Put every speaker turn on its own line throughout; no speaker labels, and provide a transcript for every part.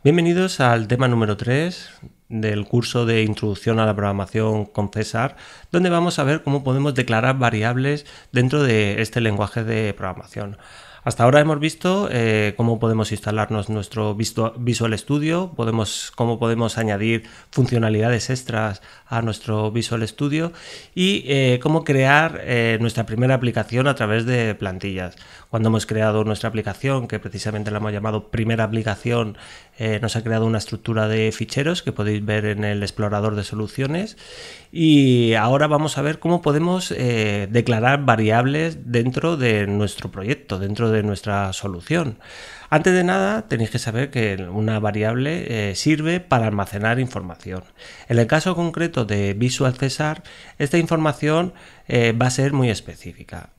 Bienvenidos al tema número 3 del curso de Introducción a la Programación con César, donde vamos a ver cómo podemos declarar variables dentro de este lenguaje de programación. Hasta ahora hemos visto cómo podemos instalarnos nuestro Visual Studio, cómo podemos añadir funcionalidades extras a nuestro Visual Studio y cómo crear nuestra primera aplicación a través de plantillas. Cuando hemos creado nuestra aplicación, que precisamente la hemos llamado primera aplicación, nos ha creado una estructura de ficheros que podéis ver en el explorador de soluciones, y ahora vamos a ver cómo podemos declarar variables dentro de nuestro proyecto, dentro de nuestra solución. Antes de nada, tenéis que saber que una variable sirve para almacenar información. En el caso concreto de Visual César, esta información va a ser muy específica.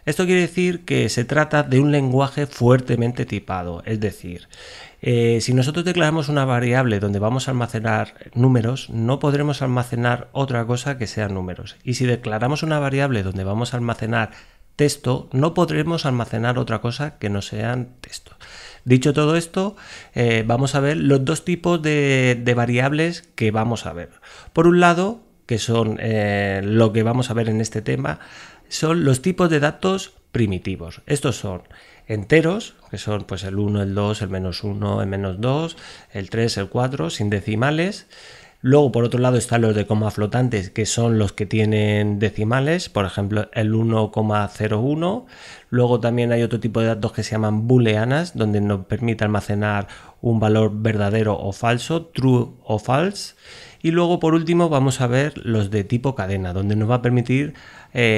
Esto quiere decir que se trata de un lenguaje fuertemente tipado, es decir, si nosotros declaramos una variable donde vamos a almacenar números, no podremos almacenar otra cosa que sean números. Y si declaramos una variable donde vamos a almacenar texto, no podremos almacenar otra cosa que no sean texto. Dicho todo esto, vamos a ver los dos tipos de variables que vamos a ver. Por un lado, que son lo que vamos a ver en este tema, son los tipos de datos primitivos. Estos son enteros, que son pues el 1, el 2, el -1, el -2, el 3, el 4, sin decimales. Luego, por otro lado, están los de coma flotantes, que son los que tienen decimales, por ejemplo, el 1,01. Luego también hay otro tipo de datos que se llaman booleanas, donde nos permite almacenar un valor verdadero o falso, true o false. Y luego, por último, vamos a ver los de tipo cadena, donde nos va a permitir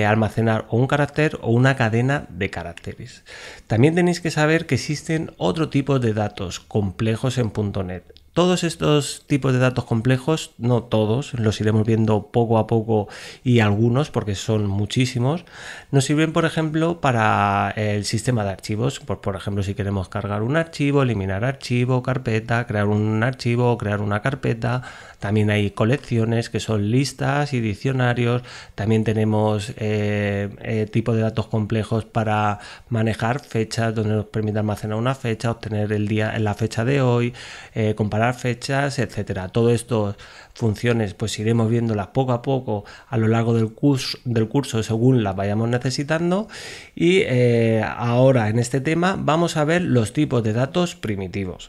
almacenar o un carácter o una cadena de caracteres. También tenéis que saber que existen otro tipo de datos complejos en .NET. Todos estos tipos de datos complejos, no todos, los iremos viendo poco a poco, y algunos, porque son muchísimos, nos sirven, por ejemplo, para el sistema de archivos. Por ejemplo, si queremos cargar un archivo, eliminar archivo, carpeta, crear un archivo o crear una carpeta. También hay colecciones, que son listas y diccionarios. También tenemos tipos de datos complejos para manejar fechas, donde nos permite almacenar una fecha, obtener el día en la fecha de hoy, comparar fechas, etcétera. Todo esto funciones pues iremos viéndolas poco a poco a lo largo del curso según las vayamos necesitando. Y ahora en este tema vamos a ver los tipos de datos primitivos.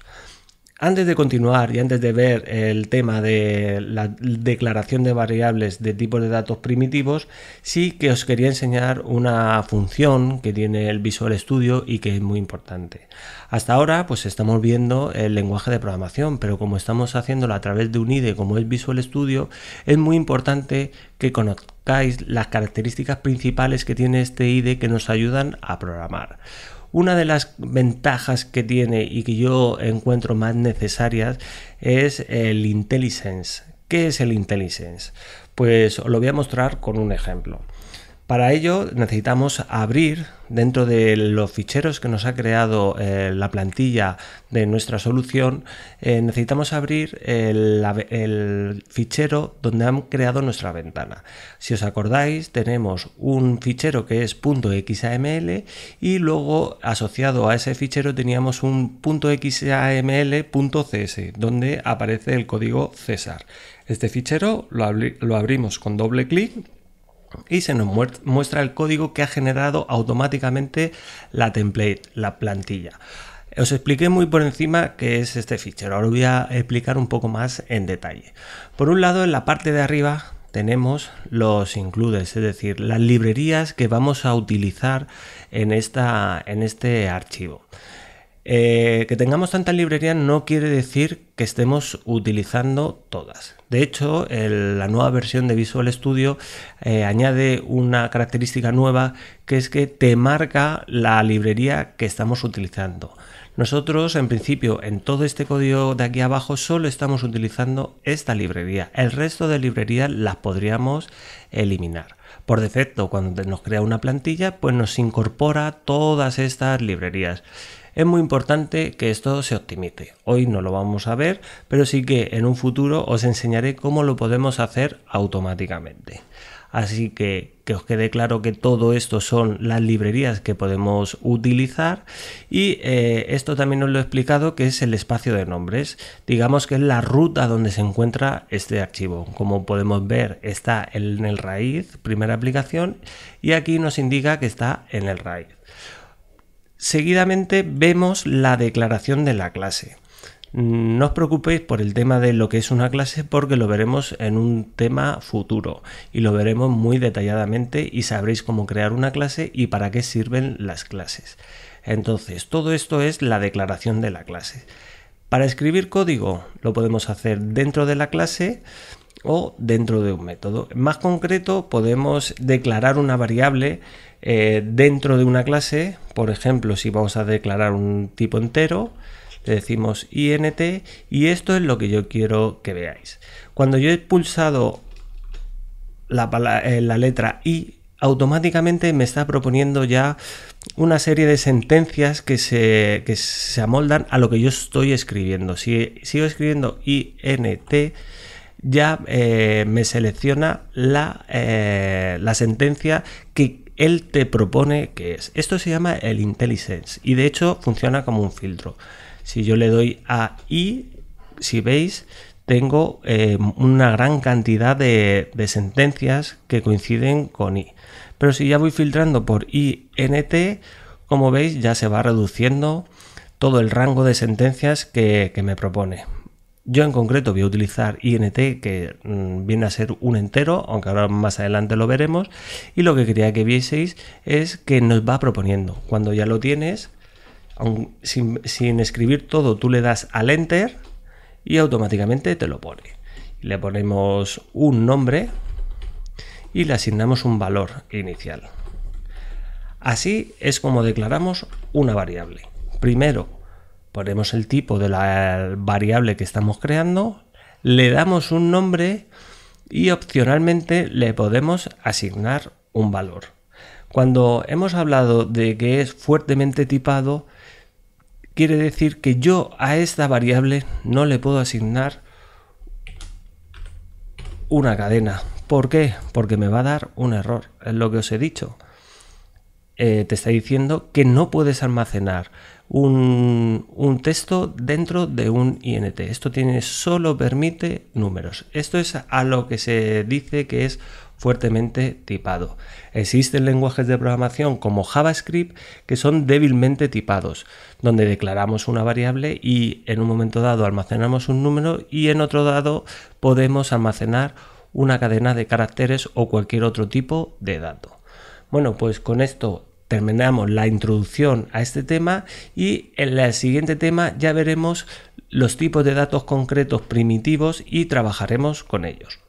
Antes de continuar y antes de ver el tema de la declaración de variables de tipos de datos primitivos, sí que os quería enseñar una función que tiene el Visual Studio y que es muy importante. Hasta ahora pues estamos viendo el lenguaje de programación, pero como estamos haciéndolo a través de un IDE como es Visual Studio, es muy importante que conozcáis las características principales que tiene este IDE que nos ayudan a programar. Una de las ventajas que tiene y que yo encuentro más necesarias es el IntelliSense. ¿Qué es el IntelliSense? Pues os lo voy a mostrar con un ejemplo. Para ello necesitamos abrir dentro de los ficheros que nos ha creado la plantilla de nuestra solución, necesitamos abrir el fichero donde han creado nuestra ventana. Si os acordáis, tenemos un fichero que es .xaml y luego asociado a ese fichero teníamos un .xaml.cs donde aparece el código César. Este fichero lo abrimos con doble clic y se nos muestra el código que ha generado automáticamente la template, la plantilla. Os expliqué muy por encima qué es este fichero, ahora voy a explicar un poco más en detalle. Por un lado, en la parte de arriba tenemos los includes, es decir, las librerías que vamos a utilizar en este archivo. Que tengamos tantas librerías no quiere decir que estemos utilizando todas. De hecho, la nueva versión de Visual Studio añade una característica nueva, que es que te marca la librería que estamos utilizando. Nosotros, en principio, en todo este código de aquí abajo solo estamos utilizando esta librería. El resto de librerías las podríamos eliminar. Por defecto, cuando nos crea una plantilla, pues nos incorpora todas estas librerías. Es muy importante que esto se optimice. Hoy no lo vamos a ver, pero sí que en un futuro os enseñaré cómo lo podemos hacer automáticamente. Así que os quede claro que todo esto son las librerías que podemos utilizar, y esto también os lo he explicado, que es el espacio de nombres. Digamos que es la ruta donde se encuentra este archivo. Como podemos ver, está en el raíz, primera aplicación, y aquí nos indica que está en el raíz. Seguidamente vemos la declaración de la clase. No os preocupéis por el tema de lo que es una clase, porque lo veremos en un tema futuro y lo veremos muy detalladamente y sabréis cómo crear una clase y para qué sirven las clases. Entonces, todo esto es la declaración de la clase. Para escribir código lo podemos hacer dentro de la clase o dentro de un método. Más concreto, podemos declarar una variable dentro de una clase. Por ejemplo, si vamos a declarar un tipo entero, le decimos int, y esto es lo que yo quiero que veáis. Cuando yo he pulsado la letra I, automáticamente me está proponiendo ya una serie de sentencias que se amoldan a lo que yo estoy escribiendo. Si sigo escribiendo int, ya me selecciona la sentencia que él te propone que es. Esto se llama el IntelliSense y de hecho funciona como un filtro. Si yo le doy a I, si veis, tengo una gran cantidad de sentencias que coinciden con I. Pero si ya voy filtrando por int, como veis, ya se va reduciendo todo el rango de sentencias que me propone. Yo en concreto voy a utilizar int, que viene a ser un entero, aunque ahora más adelante lo veremos, y lo que quería que vieseis es que nos va proponiendo. Cuando ya lo tienes, sin escribir todo, tú le das al enter y automáticamente te lo pone. Le ponemos un nombre y le asignamos un valor inicial. Así es como declaramos una variable. Primero ponemos el tipo de la variable que estamos creando, le damos un nombre y opcionalmente le podemos asignar un valor. Cuando hemos hablado de que es fuertemente tipado, quiere decir que yo a esta variable no le puedo asignar una cadena. ¿Por qué? Porque me va a dar un error, es lo que os he dicho. Te está diciendo que no puedes almacenar un texto dentro de un int. Esto solo permite números. Esto es a lo que se dice que es fuertemente tipado. Existen lenguajes de programación como JavaScript que son débilmente tipados, donde declaramos una variable y en un momento dado almacenamos un número y en otro dado podemos almacenar una cadena de caracteres o cualquier otro tipo de dato. Bueno, pues con esto terminamos la introducción a este tema y en el siguiente tema ya veremos los tipos de datos concretos primitivos y trabajaremos con ellos.